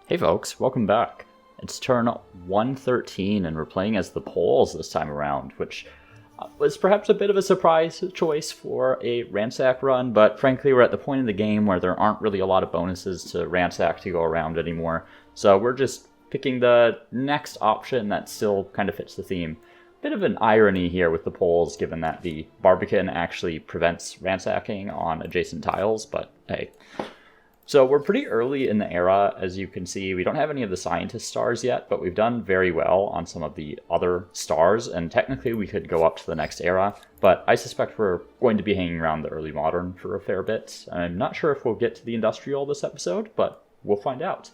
Hey folks, welcome back. It's turn 113 and we're playing as the Poles this time around, which was perhaps a bit of a surprise choice for a Ransack run, but frankly we're at the point in the game where there aren't really a lot of bonuses to Ransack to go around anymore, so we're just picking the next option that still kind of fits the theme. Bit of an irony here with the Poles, given that the Barbican actually prevents ransacking on adjacent tiles, but hey. So we're pretty early in the era, as you can see. We don't have any of the scientist stars yet, but we've done very well on some of the other stars, and technically we could go up to the next era, but I suspect we're going to be hanging around the early modern for a fair bit. I'm not sure if we'll get to the industrial this episode, but we'll find out.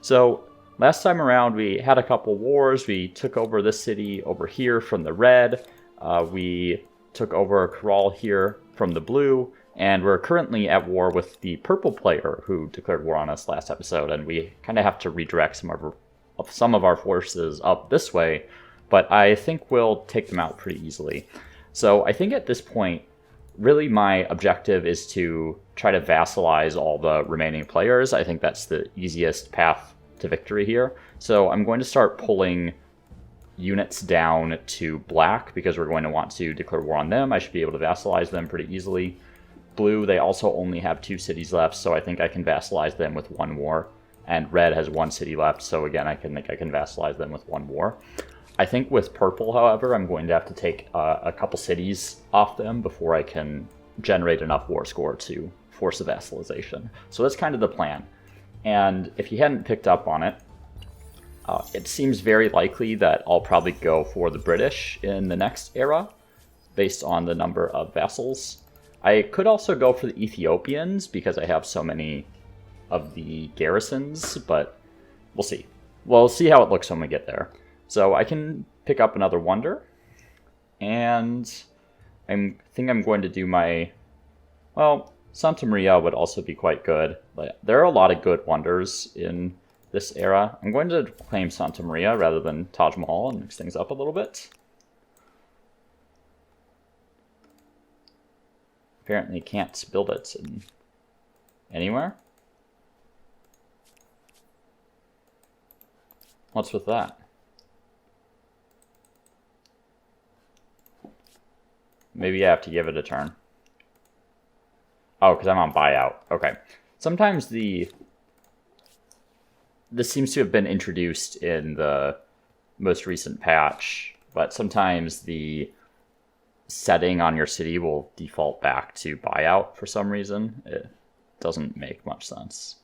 So last time around we had a couple wars. We took over this city over here from the red. We took over Corral here from the blue. And we're currently at war with the purple player who declared war on us last episode, and we kind of have to redirect some of our forces up this way, but I think we'll take them out pretty easily. So I think at this point, really my objective is to try to vassalize all the remaining players. I think that's the easiest path to victory here. So I'm going to start pulling units down to black because we're going to want to declare war on them. I should be able to vassalize them pretty easily. Blue, they also only have 2 cities left, so I think I can vassalize them with 1 war. And red has 1 city left, so again, I can vassalize them with 1 war. I think with purple, however, I'm going to have to take a couple cities off them before I can generate enough war score to force a vassalization. So that's kind of the plan. And if you hadn't picked up on it, it seems very likely that I'll probably go for the British in the next era, based on the number of vassals. I could also go for the Ethiopians because I have so many of the garrisons, but we'll see. We'll see how it looks when we get there. So I can pick up another wonder, and I think I'm going to do my, well, Santa Maria would also be quite good. But there are a lot of good wonders in this era. I'm going to claim Santa Maria rather than Taj Mahal and mix things up a little bit. Apparently can't build it anywhere. What's with that? Maybe I have to give it a turn. Oh, because I'm on buyout. Okay. Sometimes this seems to have been introduced in the most recent patch, but sometimes the setting on your city will default back to buyout for some reason. It doesn't make much sense.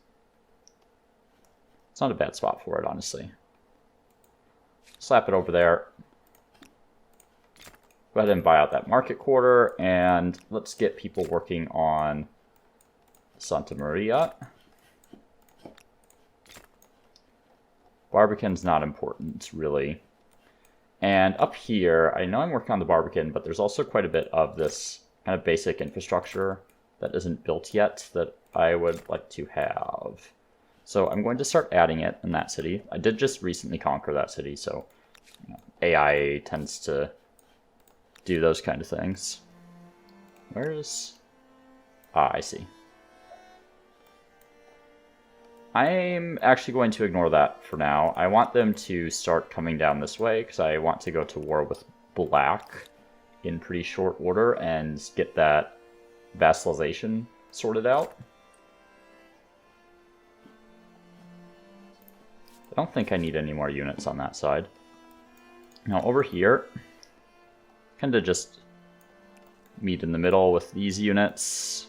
It's not a bad spot for it, honestly. Slap it over there. Go ahead and buy out that market quarter, and let's get people working on Santa Maria. Barbican's not important, really. And up here, I know I'm working on the Barbican, but there's also quite a bit of this kind of basic infrastructure that isn't built yet that I would like to have. So I'm going to start adding it in that city. I did just recently conquer that city, so AI tends to do those kind of things. Where's... Ah, I see. I'm actually going to ignore that for now. I want them to start coming down this way because I want to go to war with black in pretty short order and get that vassalization sorted out. I don't think I need any more units on that side. Now over here, kind of just meet in the middle with these units.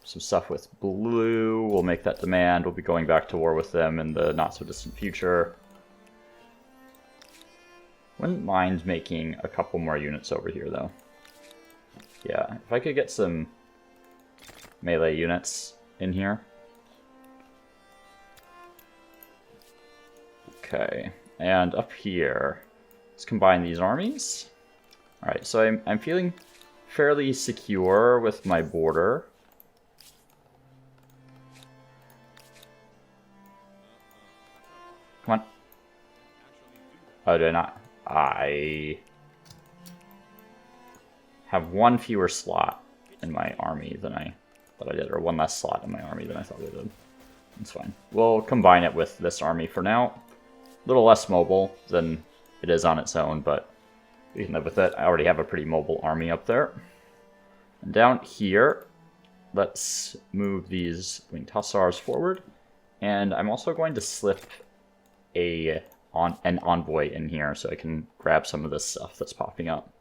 Some stuff with blue, we'll make that demand. We'll be going back to war with them in the not-so-distant future. Wouldn't mind making a couple more units over here, though. Yeah, if I could get some melee units in here. Okay, and up here, let's combine these armies. Alright, so I'm feeling fairly secure with my border. Come on. Oh, do I not? I have 1 fewer slot in my army than I thought I did, or 1 less slot in my army than I thought I did. It's fine. We'll combine it with this army for now. A little less mobile than it is on its own, but we can live with it. I already have a pretty mobile army up there. And down here, let's move these winged hussars forward. And I'm also going to slip an envoy in here so I can grab some of this stuff that's popping up.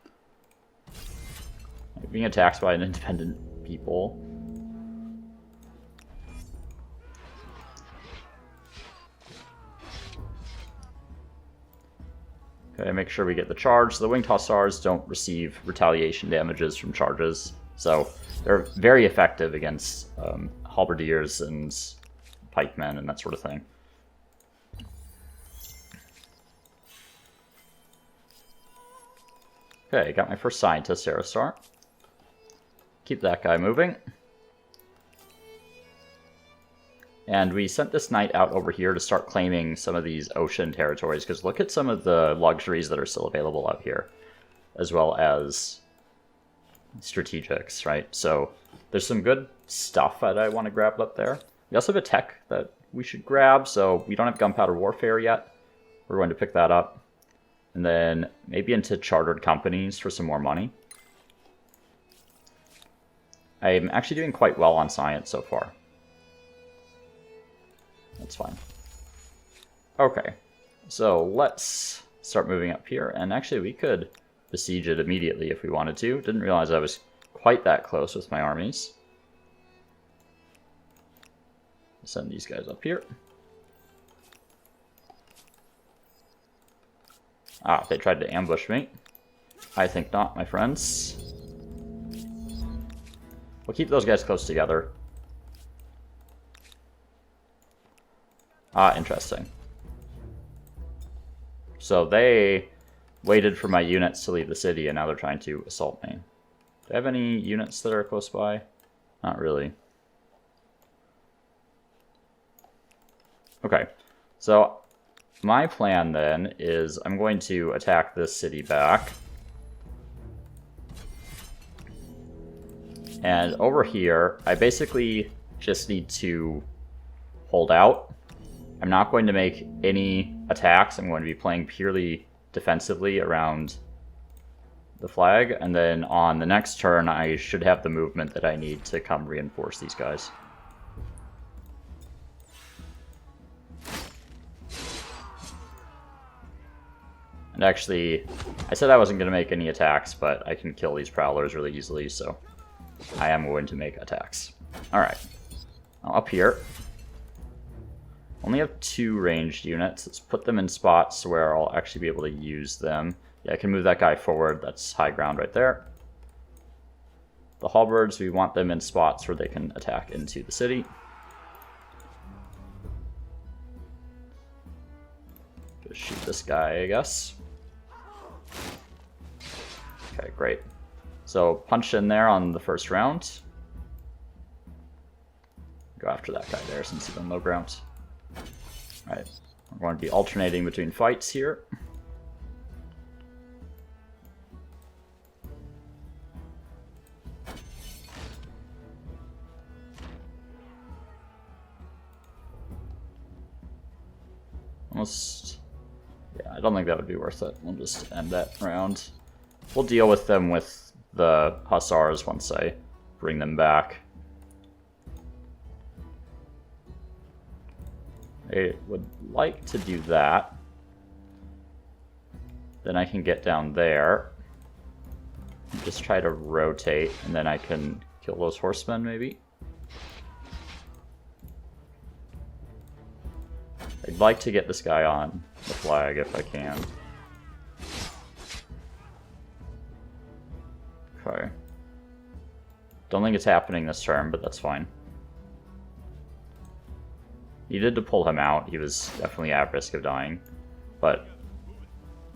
Being attacked by an independent people. Okay, make sure we get the charge. The winged hussars don't receive retaliation damages from charges, so they're very effective against halberdiers and pikemen and that sort of thing. Okay, got my first scientist, Aerostar. Keep that guy moving. And we sent this knight out over here to start claiming some of these ocean territories, because look at some of the luxuries that are still available out here, as well as strategics, right? So there's some good stuff that I want to grab up there. We also have a tech that we should grab, so we don't have gunpowder warfare yet. We're going to pick that up. And then maybe into chartered companies for some more money. I'm actually doing quite well on science so far. That's fine. Okay, so let's start moving up here. And actually, we could besiege it immediately if we wanted to. Didn't realize I was quite that close with my armies. Send these guys up here. Ah, they tried to ambush me. I think not, my friends. We'll keep those guys close together. Ah, interesting. So they waited for my units to leave the city, and now they're trying to assault me. Do I have any units that are close by? Not really. Okay, so my plan then is I'm going to attack this city back. And over here, I basically just need to hold out. I'm not going to make any attacks. I'm going to be playing purely defensively around the flag. And then on the next turn, I should have the movement that I need to come reinforce these guys. And actually, I said I wasn't going to make any attacks, but I can kill these prowlers really easily, so I am going to make attacks. Alright. Now up here. Only have 2 ranged units. Let's put them in spots where I'll actually be able to use them. Yeah, I can move that guy forward. That's high ground right there. The halberds, we want them in spots where they can attack into the city. Just shoot this guy, I guess. Okay, great. So punch in there on the first round. Go after that guy there since he's on low ground. Alright, we're going to be alternating between fights here. Almost, yeah, I don't think that would be worth it. We'll just end that round. We'll deal with them with the hussars once I bring them back. I would like to do that. Then I can get down there. Just try to rotate, and then I can kill those horsemen, maybe. I'd like to get this guy on the flag if I can. Okay. Don't think it's happening this turn, but that's fine. Needed to pull him out. He was definitely at risk of dying, but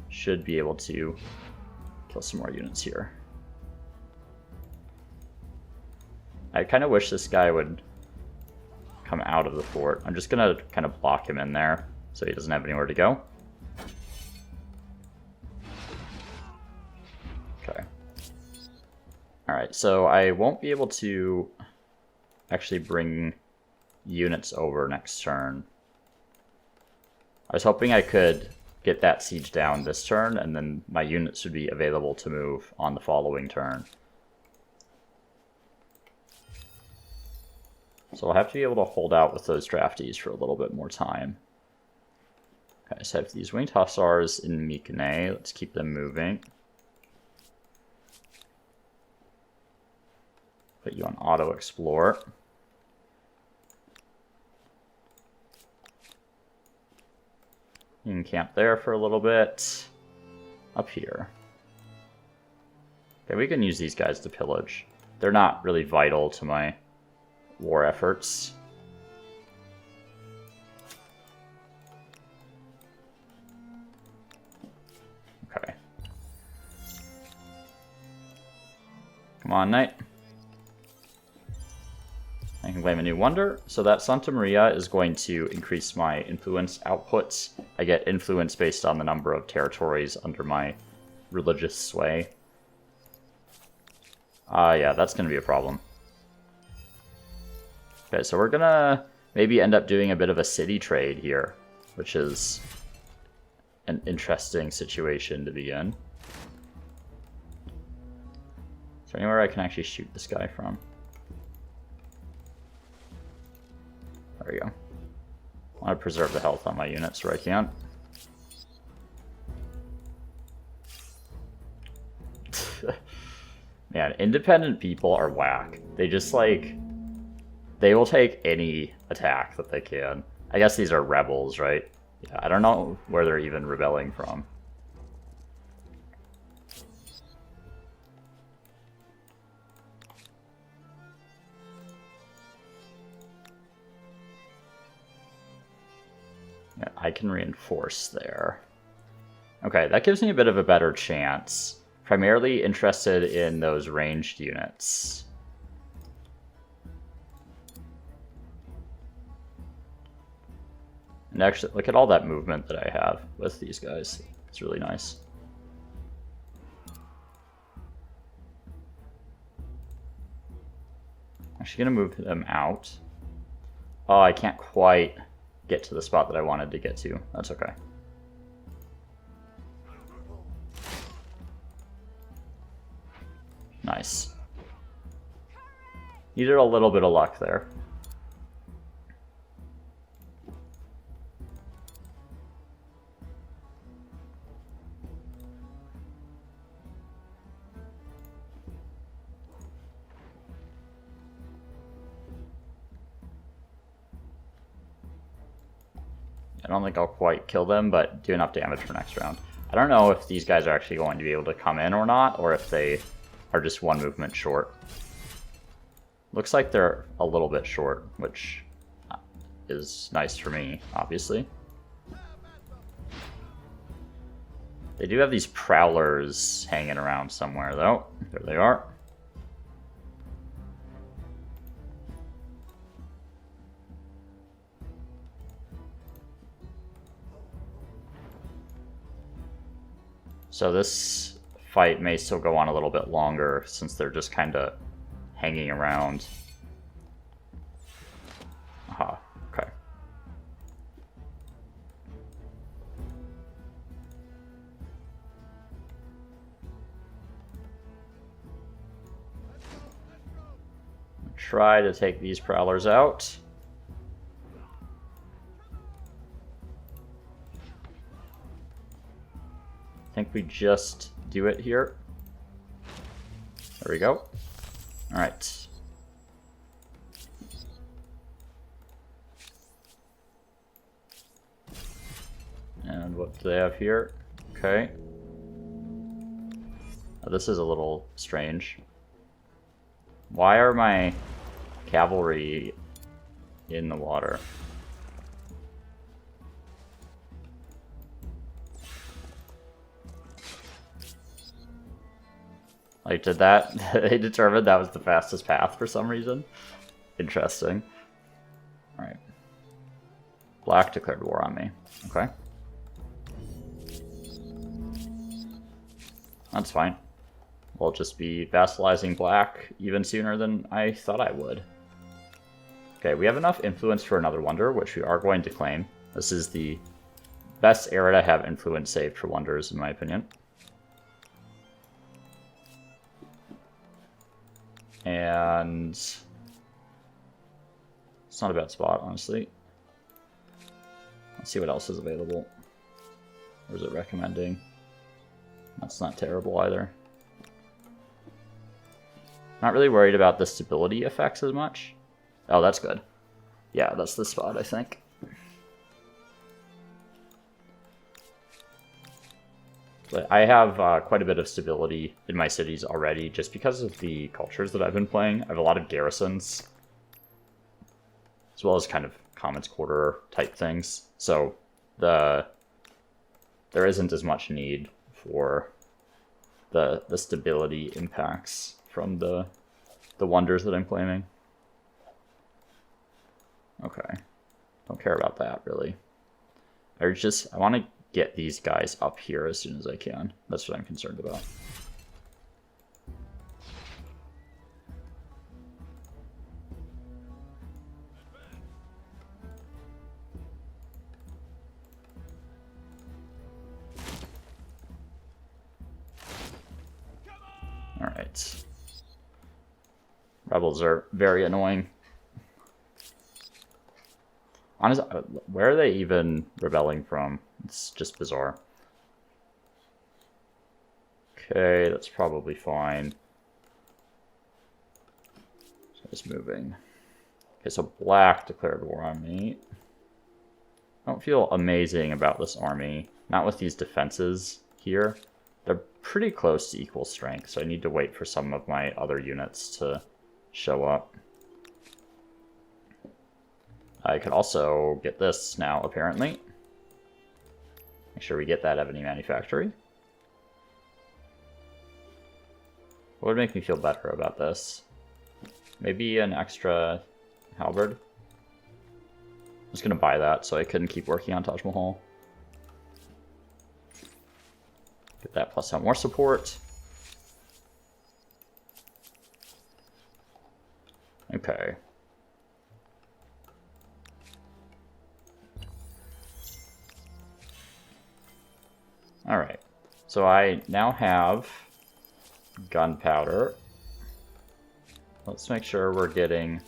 should be able to kill some more units here. I kind of wish this guy would come out of the fort. I'm just going to kind of block him in there so he doesn't have anywhere to go. Okay. Alright, so I won't be able to actually bring units over next turn. I was hoping I could get that siege down this turn, and then my units should be available to move on the following turn. So I'll have to be able to hold out with those draftees for a little bit more time. Okay, so I have these winged hussars in Mikane. Let's keep them moving. Put you on auto explore. You can camp there for a little bit. Up here. Okay, we can use these guys to pillage. They're not really vital to my war efforts. Okay. Come on, knight. I can claim a new wonder. So that Santa Maria is going to increase my influence outputs. I get influence based on the number of territories under my religious sway. Yeah, that's going to be a problem. Okay, so we're going to maybe end up doing a bit of a city trade here, which is an interesting situation to be in. Is there anywhere I can actually shoot this guy from? There we go. I want to preserve the health on my units where I can. Man, independent people are whack. They just like... They will take any attack that they can. I guess these are rebels, right? Yeah, I don't know where they're even rebelling from. Yeah, I can reinforce there. Okay, that gives me a bit of a better chance. Primarily interested in those ranged units. And actually, look at all that movement that I have with these guys. It's really nice. Actually gonna move them out. Oh, I can't quite get to the spot that I wanted to get to. That's okay. Nice. Needed a little bit of luck there. I don't think I'll quite kill them, but do enough damage for next round. I don't know if these guys are actually going to be able to come in or not, or if they are just one movement short. Looks like they're a little bit short, which is nice for me, obviously. They do have these prowlers hanging around somewhere, though. There they are. So this fight may still go on a little bit longer since they're just kind of hanging around. Aha, okay. Try to take these prowlers out. I think we just do it here. There we go. All right. And what do they have here? Okay. Oh, this is a little strange. Why are my cavalry in the water? Like, did that... they determined that was the fastest path for some reason? Interesting. Alright. Black declared war on me. Okay. That's fine. We'll just be vassalizing Black even sooner than I thought I would. Okay, we have enough influence for another wonder, which we are going to claim. This is the best era to have influence saved for wonders, in my opinion. And it's not a bad spot, honestly. Let's see what else is available. Or is it recommending? That's not terrible either. Not really worried about the stability effects as much. Oh, that's good. Yeah, that's the spot, I think. But I have quite a bit of stability in my cities already, just because of the cultures that I've been playing. I have a lot of garrisons, as well as kind of Commons Quarter type things. So there isn't as much need for the stability impacts from the wonders that I'm claiming. Okay, don't care about that really. I want to get these guys up here as soon as I can. That's what I'm concerned about. Alright. Rebels are very annoying. Honestly, where are they even rebelling from? It's just bizarre. Okay, that's probably fine. So just moving. Okay, so Black declared war on me. I don't feel amazing about this army. Not with these defenses here. They're pretty close to equal strength, so I need to wait for some of my other units to show up. I could also get this now, apparently. Make sure we get that Ebony Manufactory. What would make me feel better about this? Maybe an extra halberd? I'm just gonna buy that so I couldn't keep working on Taj Mahal. Get that plus some more support. Okay. Alright, so I now have gunpowder. Let's make sure we're getting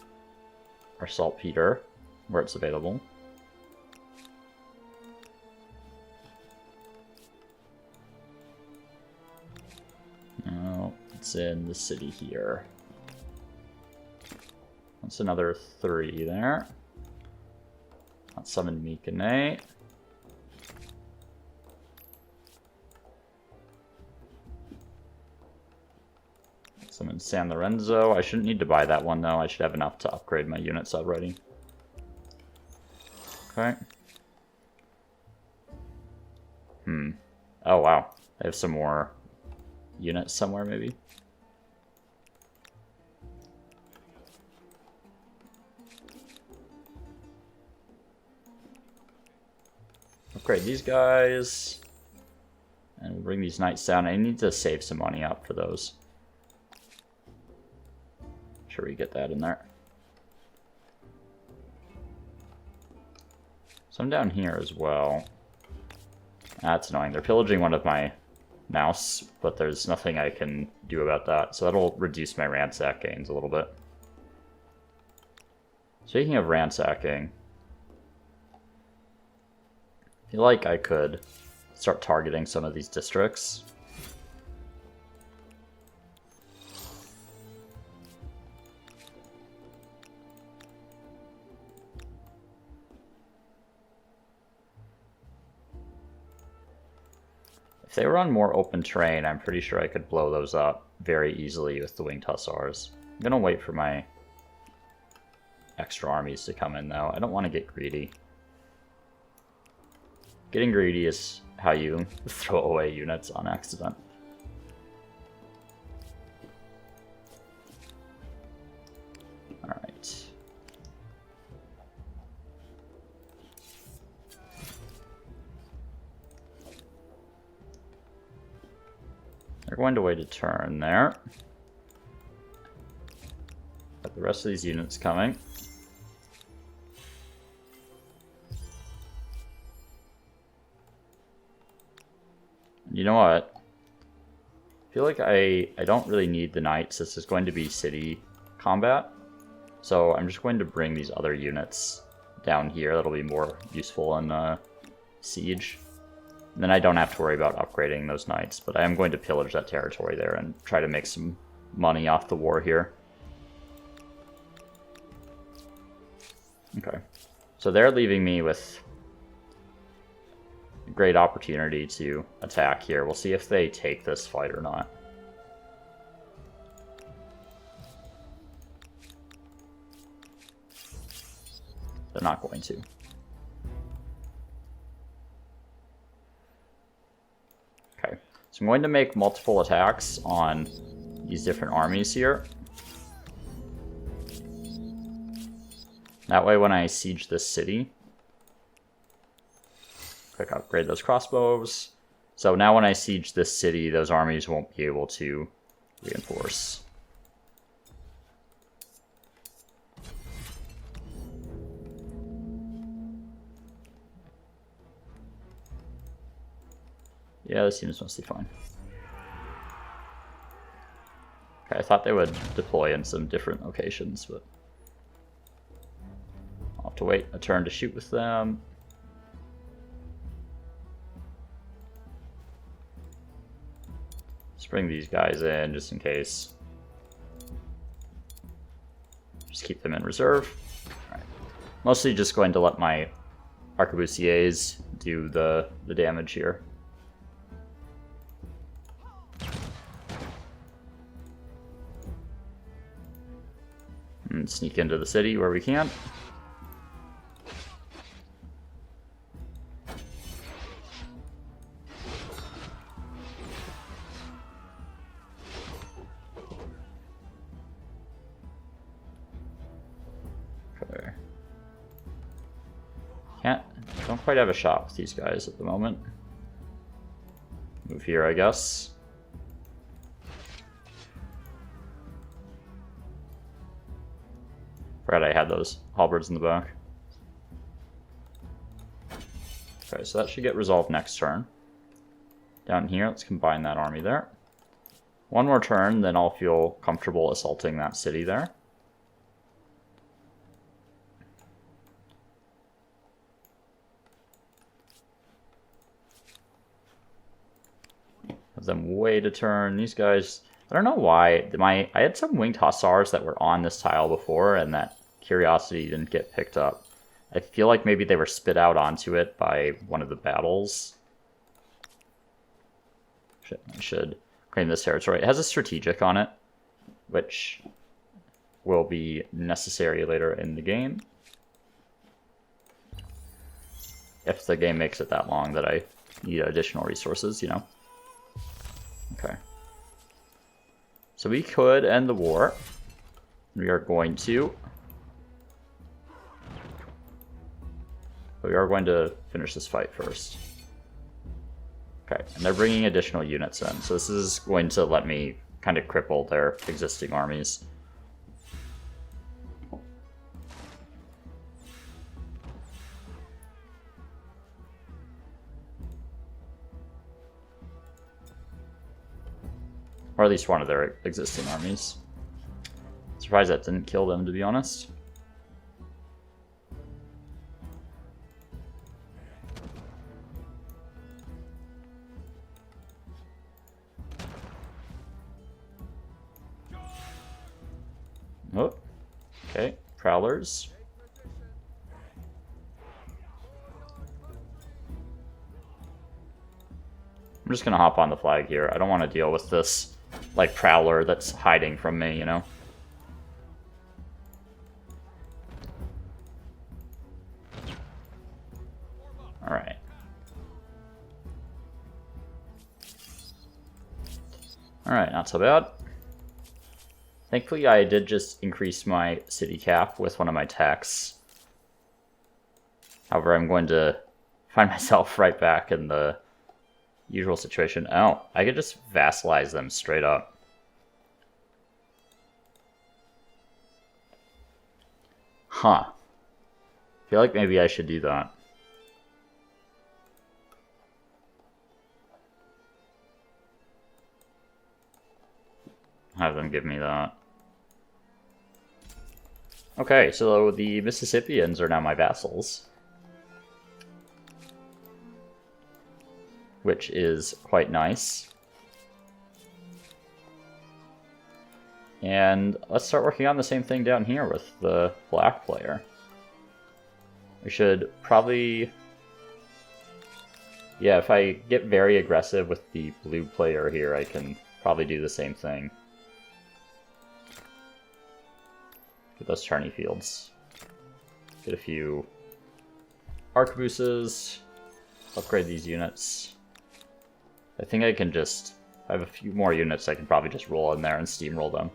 our saltpeter where it's available. No, it's in the city here. That's another 3 there. Let's summon Mikane. Summon San Lorenzo. I shouldn't need to buy that one though. I should have enough to upgrade my units already. Okay. Oh wow. I have some more units somewhere maybe. Upgrade these guys. And we'll bring these knights down. I need to save some money up for those. Sure we get that in there. Some down here as well. That's annoying. They're pillaging one of my mouse, but there's nothing I can do about that. So that'll reduce my ransack gains a little bit. Speaking of ransacking, I feel like I could start targeting some of these districts. If they were on more open terrain, I'm pretty sure I could blow those up very easily with the Winged Hussars. I'm gonna wait for my extra armies to come in though. I don't want to get greedy. Getting greedy is how you throw away units on accident. Alright. They're going to wait a turn there. Got the rest of these units coming. You know what? I feel like I don't really need the knights. This is going to be city combat. So I'm just going to bring these other units down here. That'll be more useful in siege. And then I don't have to worry about upgrading those knights. But I am going to pillage that territory there and try to make some money off the war here. Okay. So they're leaving me with a great opportunity to attack here. We'll see if they take this fight or not. They're not going to. Okay. So I'm going to make multiple attacks on these different armies here. That way when I siege this city, quick upgrade those crossbows. So now when I siege this city, those armies won't be able to reinforce. Yeah, this seems mostly fine. Okay, I thought they would deploy in some different locations, but I'll have to wait a turn to shoot with them. Just bring these guys in just in case. Just keep them in reserve. All right. Mostly just going to let my arquebusiers do the damage here. And sneak into the city where we can. Okay. Don't quite have a shot with these guys at the moment. Move here, I guess. Forgot I had those halberds in the back. Okay, so that should get resolved next turn. Down here, let's combine that army there. One more turn, then I'll feel comfortable assaulting that city there. Have them wait a turn. These guys, I don't know why. I had some winged hussars that were on this tile before, and that curiosity didn't get picked up. I feel like maybe they were spit out onto it by one of the battles. I should claim this territory. It has a strategic on it, which will be necessary later in the game. If the game makes it that long that I need additional resources, you know. Okay. So we could end the war. We are going to. But we are going to finish this fight first. Okay, and they're bringing additional units in. So this is going to let me kind of cripple their existing armies. Or at least one of their existing armies. Surprised that didn't kill them, to be honest. Oh, okay, prowlers. I'm just gonna hop on the flag here. I don't want to deal with this, like, prowler that's hiding from me, you know? Alright. Alright, not so bad. Thankfully, I did just increase my city cap with one of my techs. However, I'm going to find myself right back in the usual situation. Oh, I could just vassalize them straight up. Huh. I feel like maybe I should do that. have them give me that. Okay, so the Mississippians are now my vassals. Which is quite nice. And let's start working on the same thing down here with the black player. We should probably... Yeah, if I get very aggressive with the blue player here, I can probably do the same thing. Get those tourney fields. Get a few arquebuses. Upgrade these units. I think I can just... I have a few more units I can probably just roll in there and steamroll them.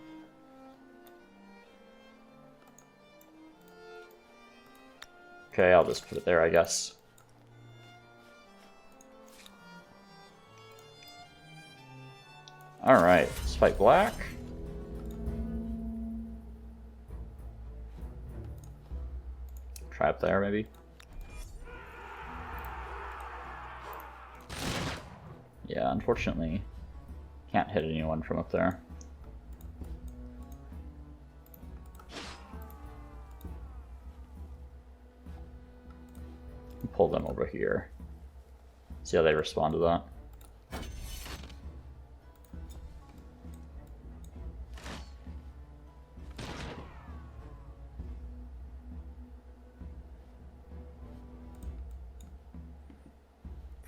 Okay, I'll just put it there, I guess. Alright, let's fight black. Try up there, maybe. Yeah, unfortunately, can't hit anyone from up there. Pull them over here. See how they respond to that.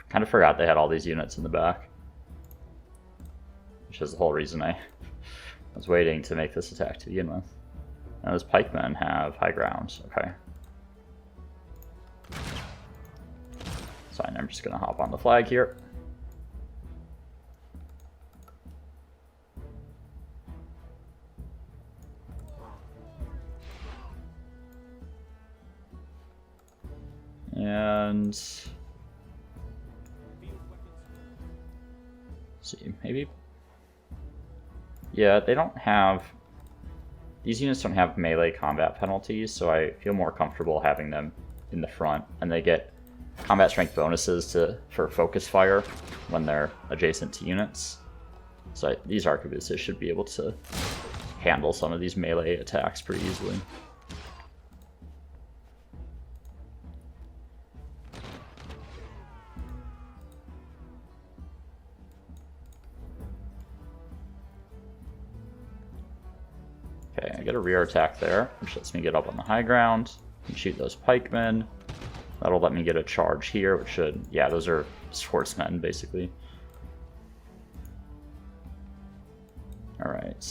Kind of forgot they had all these units in the back. Which is the whole reason I was waiting to make this attack to begin with. Now those pikemen have high ground. Okay. Fine, I'm just gonna hop on the flag here. And see, maybe. Yeah, they don't have. These units don't have melee combat penalties, so I feel more comfortable having them in the front, and they get combat strength bonuses for focus fire when they're adjacent to units. So these arquebuses should be able to handle some of these melee attacks pretty easily. Okay, I get a rear attack there, which lets me get up on the high ground and shoot those pikemen. That'll let me get a charge here, which should... Yeah, those are swordsmen, basically. Alright.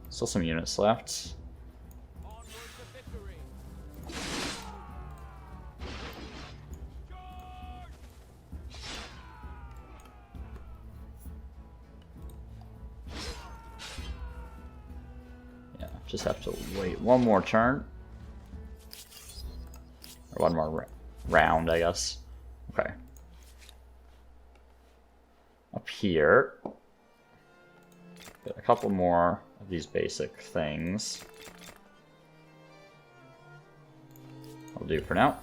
Still some units left. Yeah, just have to wait one more turn. Or one more round, I guess. Okay. Up here, get a couple more of these basic things. I'll do for now.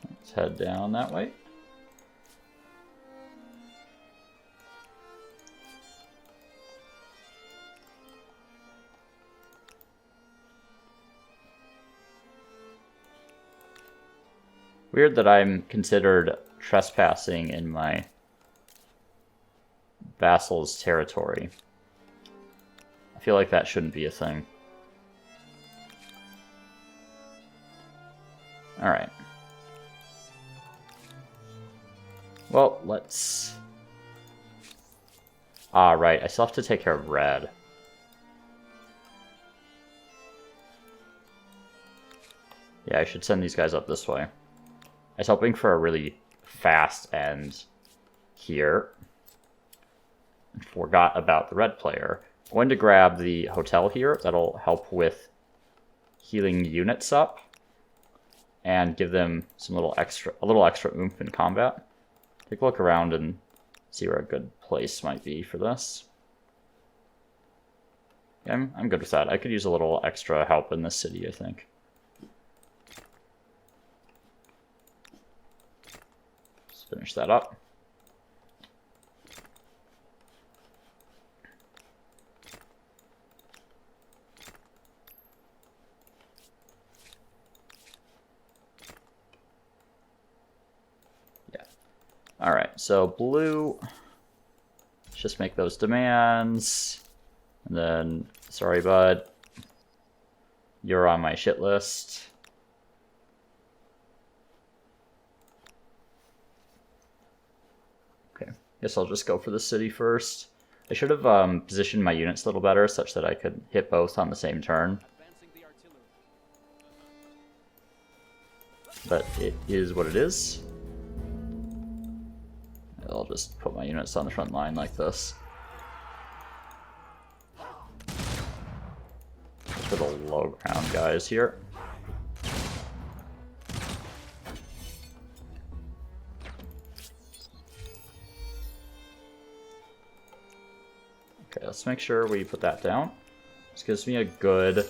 Let's head down that way. Weird that I'm considered trespassing in my vassal's territory. I feel like that shouldn't be a thing. Alright. Well, let's... Ah, right. I still have to take care of red. Yeah, I should send these guys up this way. I was hoping for a really fast end here. And forgot about the red player. I'm going to grab the hotel here. That'll help with healing units up. And give them a little extra oomph in combat. Take a look around and see where a good place might be for this. Yeah, I'm good with that. I could use a little extra help in this city, I think. Let's finish that up. Yeah. Alright, so blue, let's just make those demands. And then, sorry bud, you're on my shit list. Okay, guess I'll just go for the city first. I should have positioned my units a little better such that I could hit both on the same turn. But it is what it is. I'll just put my units on the front line like this. For the low ground guys here. Okay, let's make sure we put that down. This gives me a good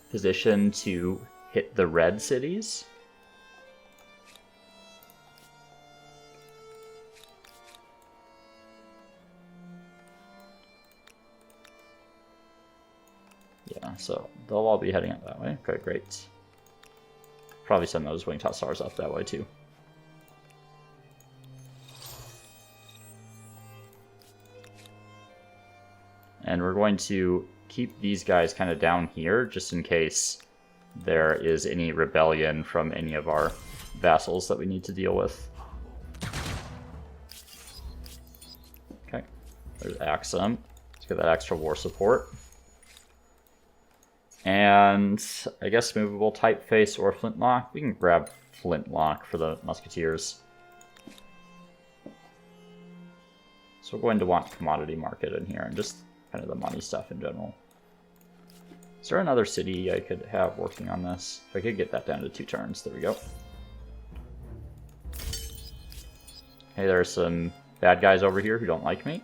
position to hit the red cities. Yeah, so they'll all be heading up that way. Okay, great. Probably send those wing hussars up that way too. And we're going to keep these guys kind of down here just in case there is any rebellion from any of our vassals that we need to deal with. Okay, there's Axum. Let's get that extra war support. And I guess movable typeface or flintlock. We can grab flintlock for the musketeers. So we're going to want commodity market in here and just kind of the money stuff in general. Is there another city I could have working on this? If I could get that down to 2 turns, there we go. Hey, there are some bad guys over here who don't like me.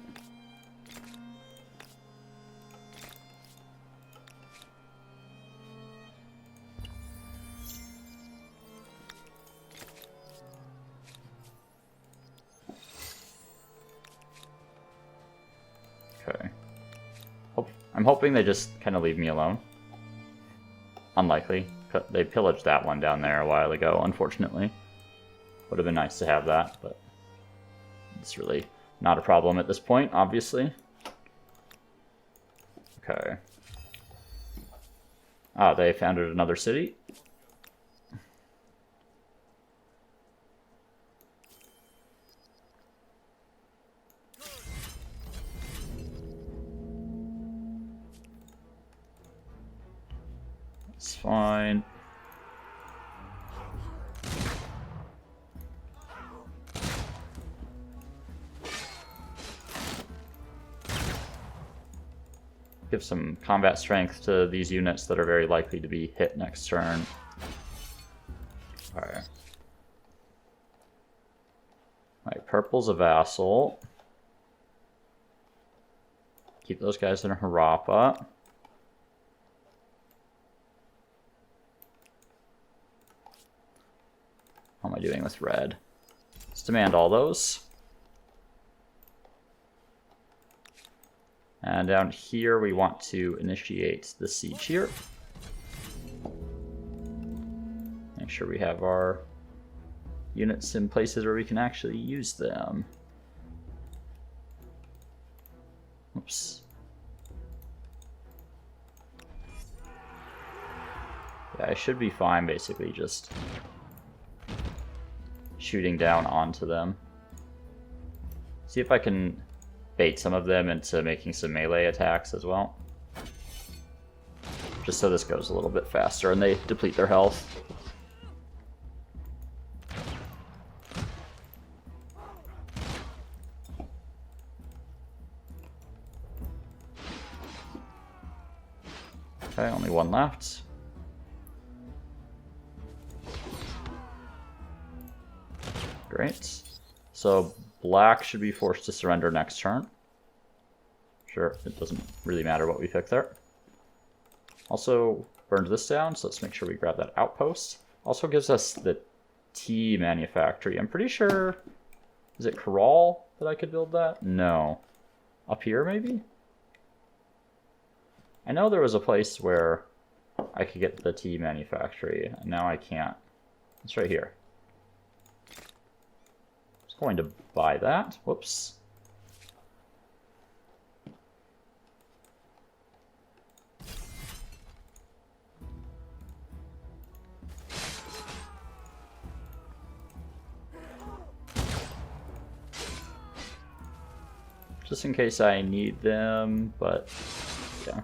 Okay. I'm hoping they just kind of leave me alone. Unlikely. They pillaged that one down there a while ago, unfortunately. Would have been nice to have that, but it's really not a problem at this point, obviously. Okay. Ah, they founded another city. It's fine. Give some combat strength to these units that are very likely to be hit next turn. Alright. Alright, purple's a vassal. Keep those guys in a Harappa. How am I doing with red? Let's demand all those. And down here we want to initiate the siege here. Make sure we have our units in places where we can actually use them. Oops. Yeah, I should be fine basically just shooting down onto them. See if I can bait some of them into making some melee attacks as well. Just so this goes a little bit faster and they deplete their health. Okay, only one left. Great. So black should be forced to surrender next turn. Sure, it doesn't really matter what we pick there. Also burned this down, so let's make sure we grab that outpost. Also gives us the tea manufactory. I'm pretty sure... Is it Corral that I could build that? No. Up here, maybe? I know there was a place where I could get the tea manufactory, and now I can't. It's right here. I was going to buy that. Whoops. Just in case I need them, but yeah.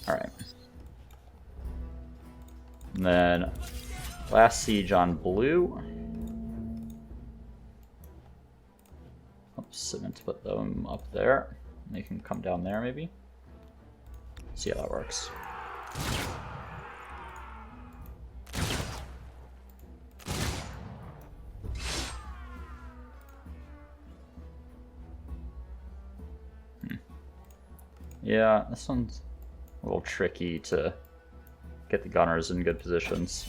Alright. And then last siege on blue. Oops, I meant to put them up there. They can come down there maybe. See how that works. Yeah, this one's a little tricky to get the gunners in good positions.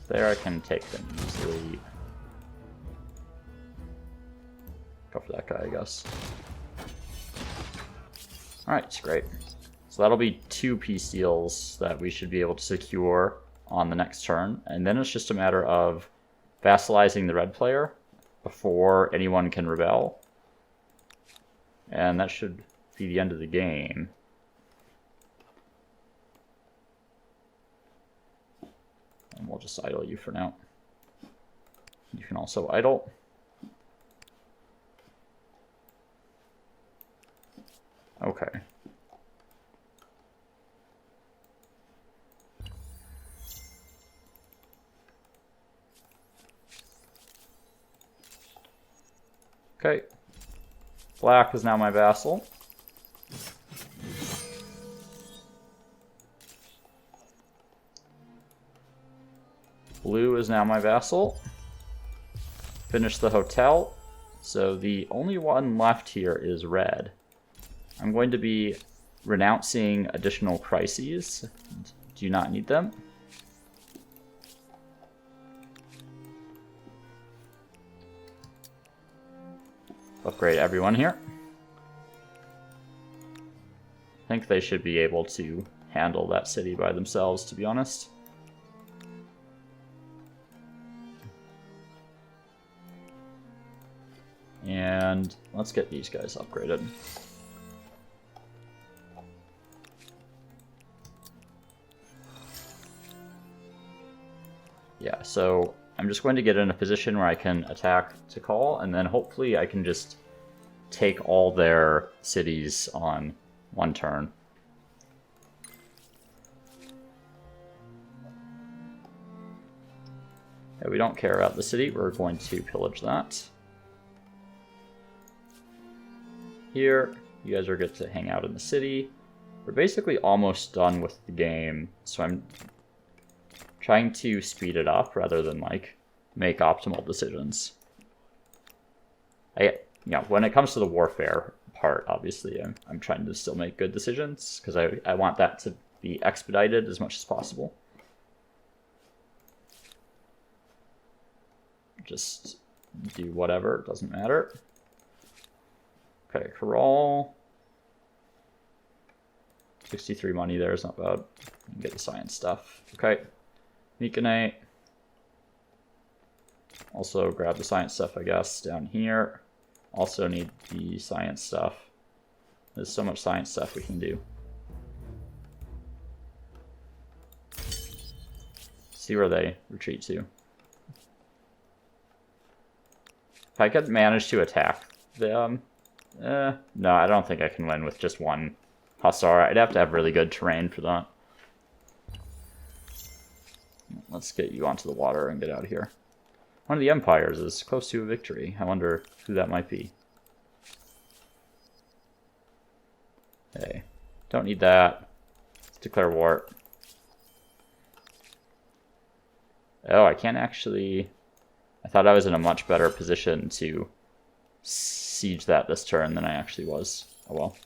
There I can take them easily. Go for that guy, I guess. Alright, great. So that'll be 2 peace deals that we should be able to secure on the next turn. And then it's just a matter of vassalizing the red player before anyone can rebel. And that should be the end of the game. And we'll just idle you for now. You can also idle. Okay. Okay. Black is now my vassal. Blue is now my vassal. Finish the hotel. So the only one left here is red. I'm going to be renouncing additional crises. Do not need them. Upgrade everyone here. I think they should be able to handle that city by themselves, to be honest. And let's get these guys upgraded. Yeah, so I'm just going to get in a position where I can attack Tikal, and then hopefully I can just take all their cities on one turn. Yeah, we don't care about the city, we're going to pillage that. Here, you guys are good to hang out in the city. We're basically almost done with the game, so I'm trying to speed it up rather than like make optimal decisions. When it comes to the warfare part, obviously I'm trying to still make good decisions because I want that to be expedited as much as possible. Just do whatever, it doesn't matter. Okay, Corral. 63 money there is not bad. Get the science stuff. Okay. Mekanite. Also grab the science stuff, I guess, down here. Also need the science stuff. There's so much science stuff we can do. See where they retreat to. If I could manage to attack them... no, I don't think I can win with just one Hussar. I'd have to have really good terrain for that. Let's get you onto the water and get out of here. One of the empires is close to a victory. I wonder who that might be. Hey, don't need that. Let's declare war. Oh, I can't actually... I thought I was in a much better position to siege that this turn than I actually was. Oh well.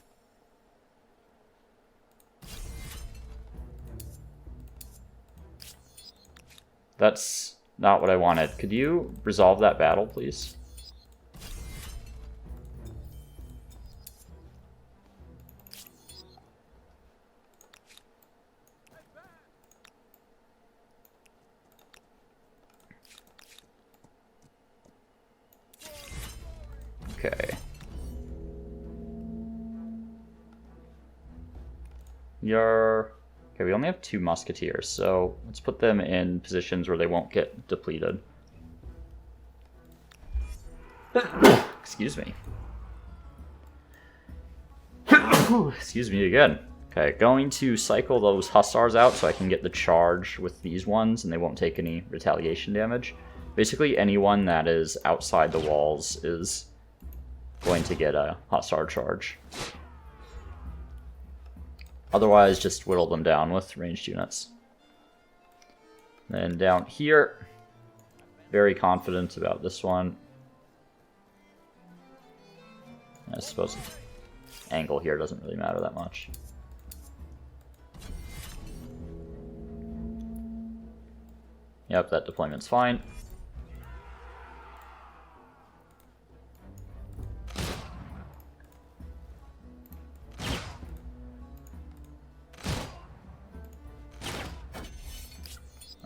That's not what I wanted. Could you resolve that battle, please? Okay. Okay, we only have 2 musketeers, so let's put them in positions where they won't get depleted. Excuse me. Excuse me again. Okay, going to cycle those hussars out so I can get the charge with these ones and they won't take any retaliation damage. Basically, anyone that is outside the walls is going to get a hussar charge. Otherwise, just whittle them down with ranged units. Then down here, very confident about this one. I suppose angle here doesn't really matter that much. Yep, that deployment's fine.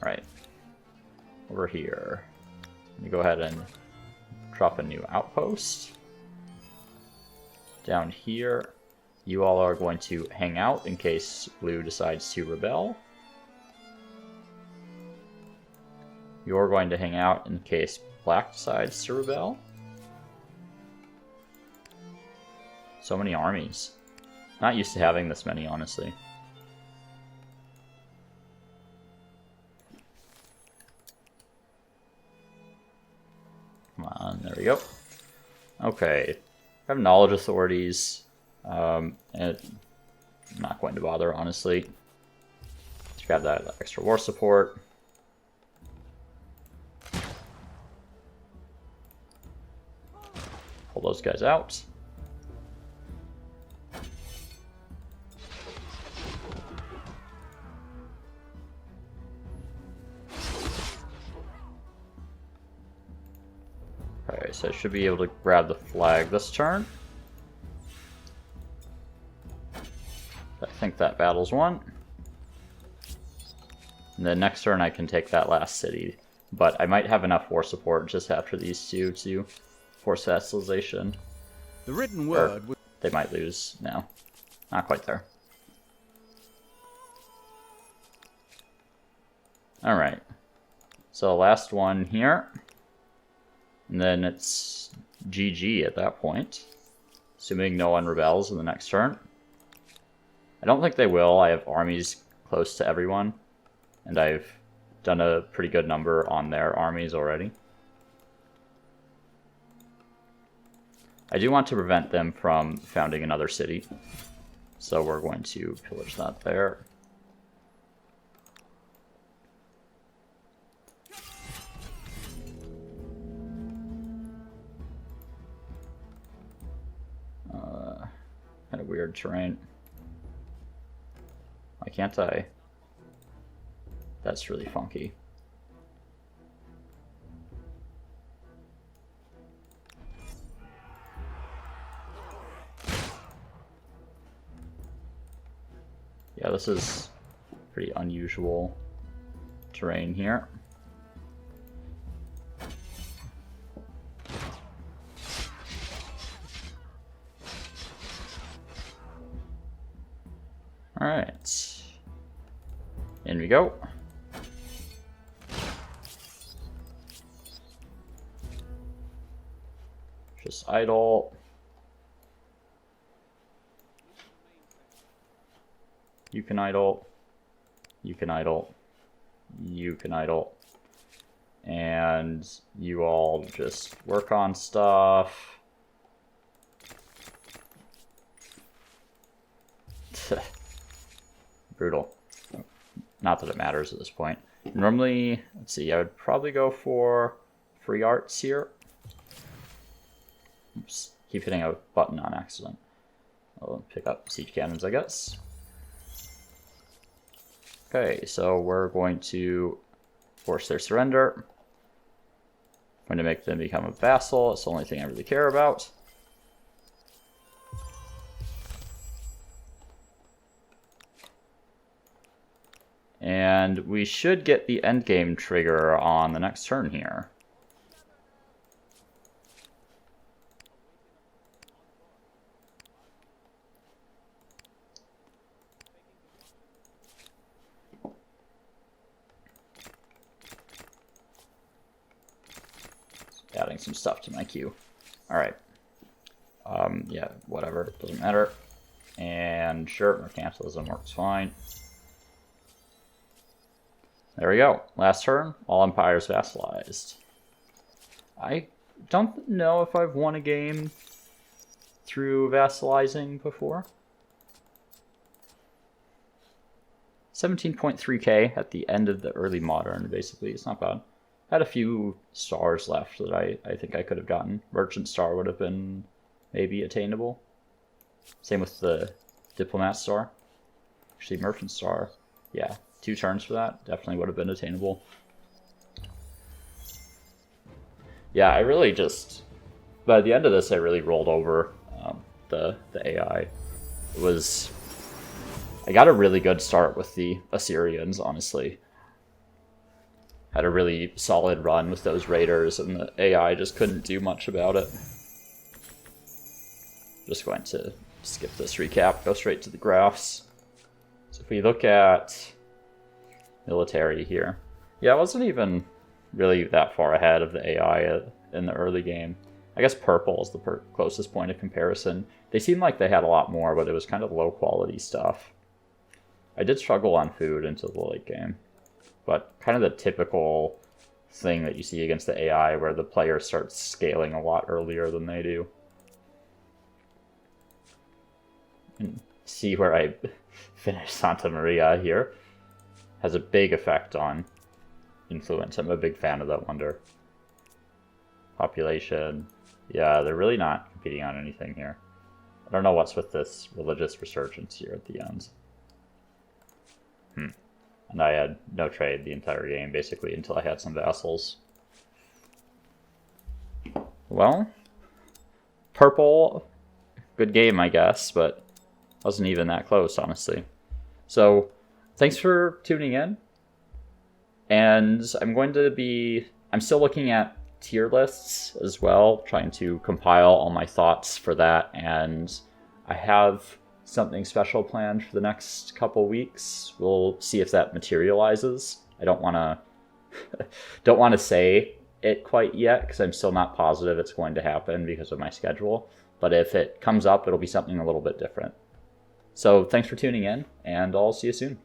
Alright, over here, let me go ahead and drop a new outpost. Down here, you all are going to hang out in case blue decides to rebel. You're going to hang out in case black decides to rebel. So many armies. Not used to having this many, honestly. Come on, there we go. Okay, I have knowledge authorities, and I'm not going to bother, honestly. Let's grab that extra war support. Pull those guys out. Okay, so I should be able to grab the flag this turn. I think that battle's won. And then next turn I can take that last city. But I might have enough war support just after these two to force vassalization. The written word... They might lose now. Not quite there. Alright. So last one here. And then it's GG at that point. Assuming no one rebels in the next turn. I don't think they will. I have armies close to everyone. And I've done a pretty good number on their armies already. I do want to prevent them from founding another city. So we're going to pillage that there. Kind of weird terrain. Why can't I? That's really funky. Yeah, this is pretty unusual terrain here. Alright. In we go. Just idle. You can idle. You can idle. You can idle. And you all just work on stuff. Brutal. Not that it matters at this point. Normally, let's see, I would probably go for free arts here. Oops, keep hitting a button on accident. I'll pick up siege cannons, I guess. Okay, so we're going to force their surrender. I'm going to make them become a vassal. It's the only thing I really care about. And we should get the endgame trigger on the next turn here. Adding some stuff to my queue. Alright. Yeah, whatever. Doesn't matter. And sure, mercantilism works fine. There we go. Last turn, all empires vassalized. I don't know if I've won a game through vassalizing before. 17.3k at the end of the early modern, basically. It's not bad. Had a few stars left that I think I could have gotten. Merchant star would have been maybe attainable. Same with the diplomat star. Actually, merchant star, yeah. 2 turns for that definitely would have been attainable. Yeah, I really just, by the end of this, I really rolled over the AI. It was, I got a really good start with the Assyrians, honestly. Had a really solid run with those raiders, and the AI just couldn't do much about it. Just going to skip this recap, go straight to the graphs. So if we look at military here. Yeah, I wasn't even really that far ahead of the AI in the early game. I guess purple is the closest point of comparison. They seemed like they had a lot more, but it was kind of low quality stuff. I did struggle on food into the late game, but kind of the typical thing that you see against the AI where the player starts scaling a lot earlier than they do. And see where I finished Santa Maria here. Has a big effect on influence. I'm a big fan of that wonder. Population. Yeah, they're really not competing on anything here. I don't know what's with this religious resurgence here at the end. And I had no trade the entire game, basically, until I had some vassals. Well, purple, good game, I guess, but wasn't even that close, honestly. So, thanks for tuning in. And I'm still looking at tier lists as well, trying to compile all my thoughts for that. And I have something special planned for the next couple weeks. We'll see if that materializes. I don't want to say it quite yet because I'm still not positive it's going to happen because of my schedule. But if it comes up, it'll be something a little bit different. So thanks for tuning in, and I'll see you soon.